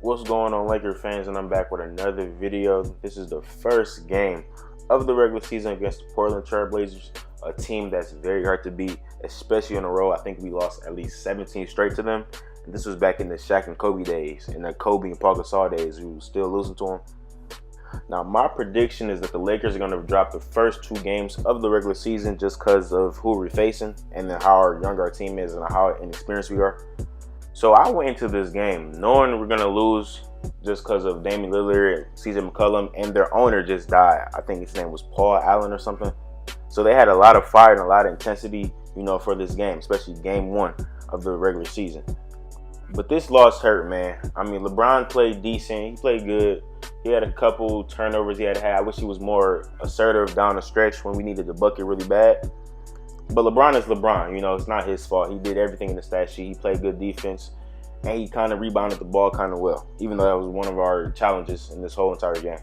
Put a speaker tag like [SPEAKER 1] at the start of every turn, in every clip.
[SPEAKER 1] What's going on, Laker fans? And I'm back with another video. This is the first game of the regular season against the Portland Trail Blazers, a team that's very hard to beat, especially on the road. I think we lost at least 17 straight to them. And this was back in the Shaq and Kobe days, and the Kobe and Paul Gasol days. We were still losing to them. Now, my prediction is that the Lakers are going to drop the first two games of the regular season just because of who we're facing and then how young our team is and how inexperienced we are. So I went into this game knowing we're going to lose just because of Damian Lillard, CJ McCollum, and their owner just died. I think his name was Paul Allen or something. So they had a lot of fire and a lot of intensity, for this game, especially game one of the regular season. But this loss hurt, man. I mean, LeBron played decent. He played good. He had a couple turnovers he had to have. I wish he was more assertive down the stretch when we needed the bucket really bad. But LeBron is LeBron, it's not his fault. He did everything in the stat sheet. He played good defense, and he kind of rebounded the ball kind of well, even though that was one of our challenges in this whole entire game.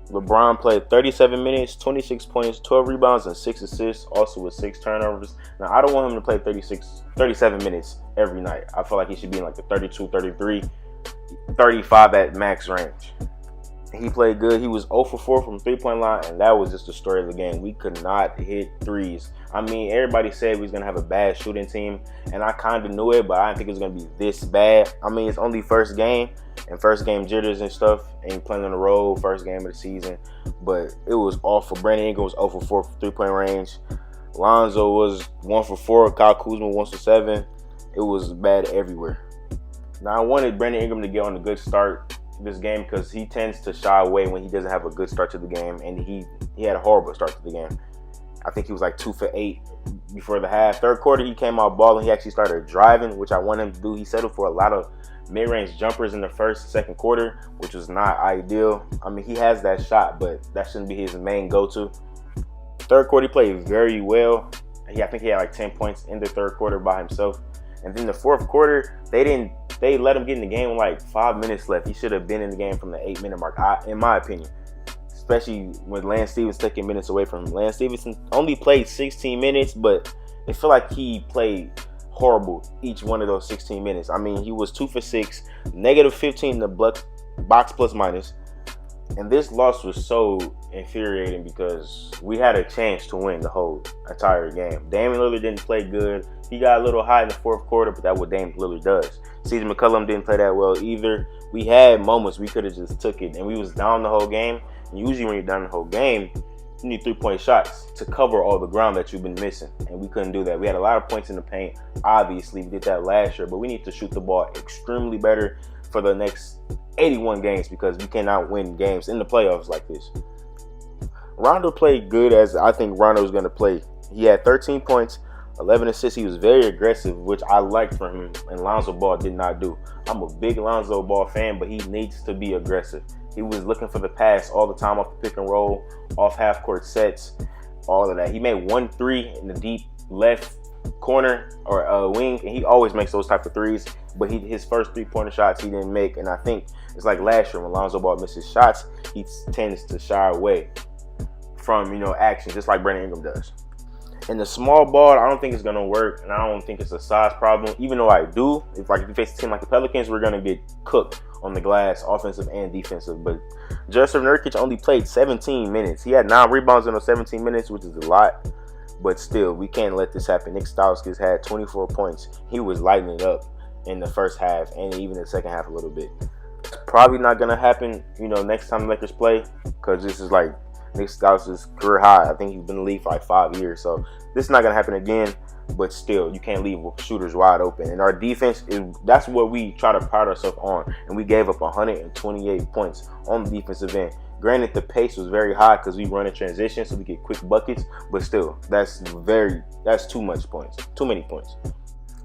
[SPEAKER 1] LeBron played 37 minutes, 26 points, 12 rebounds, and 6 assists, also with 6 turnovers. Now, I don't want him to play 37 minutes every night. I feel like he should be in like the 32, 33, 35 at max range. He played good. He was 0 for 4 from three-point line, and that was just the story of the game. We could not hit threes. I mean, everybody said we was going to have a bad shooting team, and I kind of knew it, but I didn't think it was going to be this bad. I mean, it's only first game, and first game jitters and stuff, and playing on the road, first game of the season. But it was awful. Brandon Ingram was 0 for 4 from three-point range. Lonzo was 1 for 4. Kyle Kuzma 1 for 7. It was bad everywhere. Now, I wanted Brandon Ingram to get on a good start this game because he tends to shy away when he doesn't have a good start to the game, and he had a horrible start to the game. I think he was like 2 for 8 before the half. Third quarter, he came out balling. He actually started driving, which I want him to do. He settled for a lot of mid-range jumpers in the first, second quarter, which was not ideal. I mean, he has that shot, but that shouldn't be his main go-to. Third quarter, he played very well. I think he had like 10 points in the third quarter by himself. And then the fourth quarter, they let him get in the game with like 5 minutes left. He should have been in the game from the 8-minute mark, in my opinion. Especially when Lance Stephenson taking minutes away from him. Lance Stephenson only played 16 minutes, but it felt like he played horrible each one of those 16 minutes. I mean, he was 2 for 6, negative 15 in the box plus minus. And this loss was so infuriating because we had a chance to win the whole entire game. Damian Lillard didn't play good. He got a little hot in the fourth quarter, but that's what Damian Lillard does. CJ McCollum didn't play that well either. We had moments we could have just took it, and we was down the whole game. And usually when you're down the whole game, you need 3-point shots to cover all the ground that you've been missing, and we couldn't do that. We had a lot of points in the paint. Obviously, we did that last year, but we need to shoot the ball extremely better for the next 81 games because we cannot win games in the playoffs like this. Rondo played good as I think Rondo was going to play. He had 13 points, 11 assists. He was very aggressive, which I liked from him, and Lonzo Ball did not do. I'm a big Lonzo Ball fan, but he needs to be aggressive. He was looking for the pass all the time off the pick and roll, off half-court sets, all of that. He made 1 3 in the deep left corner or wing, and he always makes those type of threes, but his first 3-pointer shots he didn't make, and I think it's like last year when Lonzo Ball misses shots, he tends to shy away from action, just like Brandon Ingram does. And the small ball, I don't think it's gonna work, and I don't think it's a size problem. Even though I do, if you face a team like the Pelicans, we're gonna get cooked on the glass, offensive and defensive. But Jusuf Nurkic only played 17 minutes. He had 9 rebounds in those 17 minutes, which is a lot. But still, we can't let this happen. Nick Stauskas had 24 points. He was lighting it up in the first half and even the second half a little bit. It's probably not gonna happen, next time the Lakers play, because this is like Nick Stauskas' career high. I think he's been in the league for like 5 years. So this is not going to happen again. But still, you can't leave shooters wide open. And our defense, that's what we try to pride ourselves on. And we gave up 128 points on the defensive end. Granted, the pace was very high because we run in transition so we get quick buckets. But still, that's too much points. Too many points.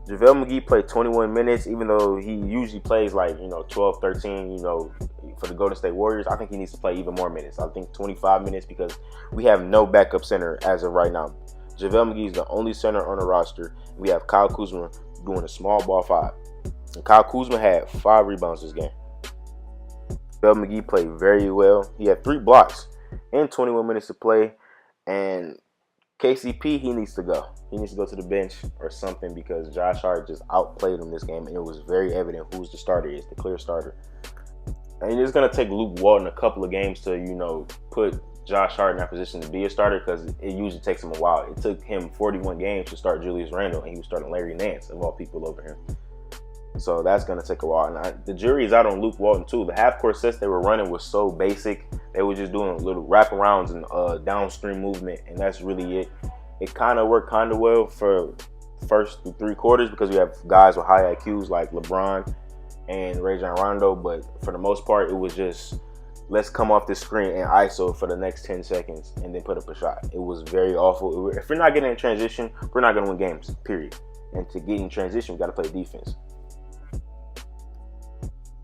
[SPEAKER 1] JaVale McGee played 21 minutes, even though he usually plays like, 12, 13, for the Golden State Warriors. I think he needs to play even more minutes. I think 25 minutes because we have no backup center as of right now. JaVale McGee is the only center on the roster. We have Kyle Kuzma doing a small ball 5. And Kyle Kuzma had 5 rebounds this game. JaVale McGee played very well. He had 3 blocks in 21 minutes to play. And KCP, he needs to go. He needs to go to the bench or something because Josh Hart just outplayed him this game, and it was very evident who's the starter is, the clear starter. And it's going to take Luke Walton a couple of games to, you know, put Josh Hart in that position to be a starter, because it usually takes him a while. It took him 41 games to start Julius Randle, and he was starting Larry Nance, of all people, over him. So that's going to take a while. And the jury is out on Luke Walton, too. The half-court sets they were running was so basic. They were just doing little wraparounds and downstream movement, and that's really it. It kind of worked kind of well for first 3 quarters because we have guys with high IQs like LeBron and Rajon Rondo, but for the most part, it was just, let's come off this screen and ISO for the next 10 seconds and then put up a shot. It was very awful. If we're not getting in transition, we're not going to win games, period. And to get in transition, we got to play defense.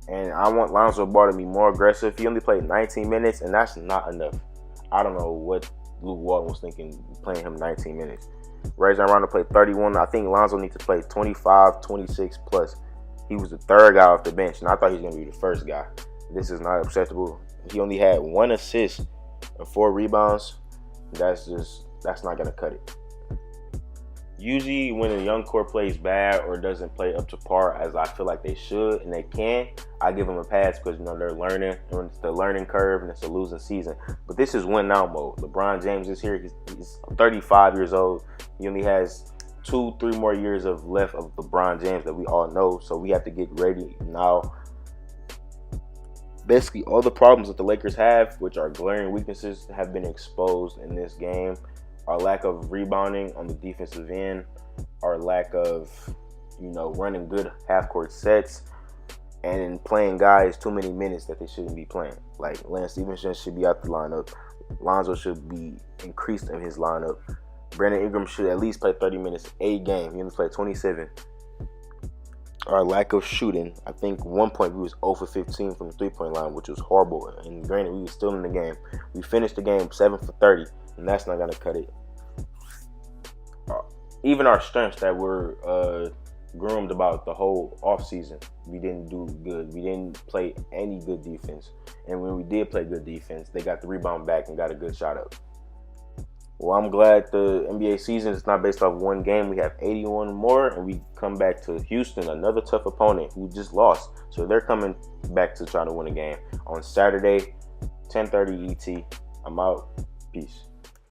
[SPEAKER 1] And I want Lonzo Ball to be more aggressive. He only played 19 minutes, and that's not enough. I don't know what Luke Walton was thinking playing him 19 minutes. Rajon Rondo played 31. I think Lonzo needs to play 25, 26 plus. He was the 3rd guy off the bench, and I thought he was going to be the 1st guy. This is not acceptable. He only had 1 assist and 4 rebounds. That's not going to cut it. Usually when a young core plays bad or doesn't play up to par as I feel like they should, and they can, I give them a pass because, you know, they're learning, and it's the learning curve, and it's a losing season. But this is win now mode. LeBron James is here. He's 35 years old. He only has 2-3 more years of left of LeBron James that we all know. So we have to get ready now. Basically, all the problems that the Lakers have, which are glaring weaknesses, have been exposed in this game. Our lack of rebounding on the defensive end, our lack of, you know, running good half-court sets, and playing guys too many minutes that they shouldn't be playing. Like Lance Stevenson should be out the lineup. Lonzo should be increased in his lineup. Brandon Ingram should at least play 30 minutes a game. He only played 27. Our lack of shooting, I think 1 point we was 0 for 15 from the 3-point line, which was horrible. And granted, we were still in the game. We finished the game 7 for 30, and that's not going to cut it. Even our strengths that were groomed about the whole offseason, we didn't do good. We didn't play any good defense. And when we did play good defense, they got the rebound back and got a good shot up. Well, I'm glad the NBA season is not based off one game. We have 81 more, and we come back to Houston, another tough opponent who just lost. So they're coming back to try to win a game on Saturday, 10:30 ET. I'm out. Peace.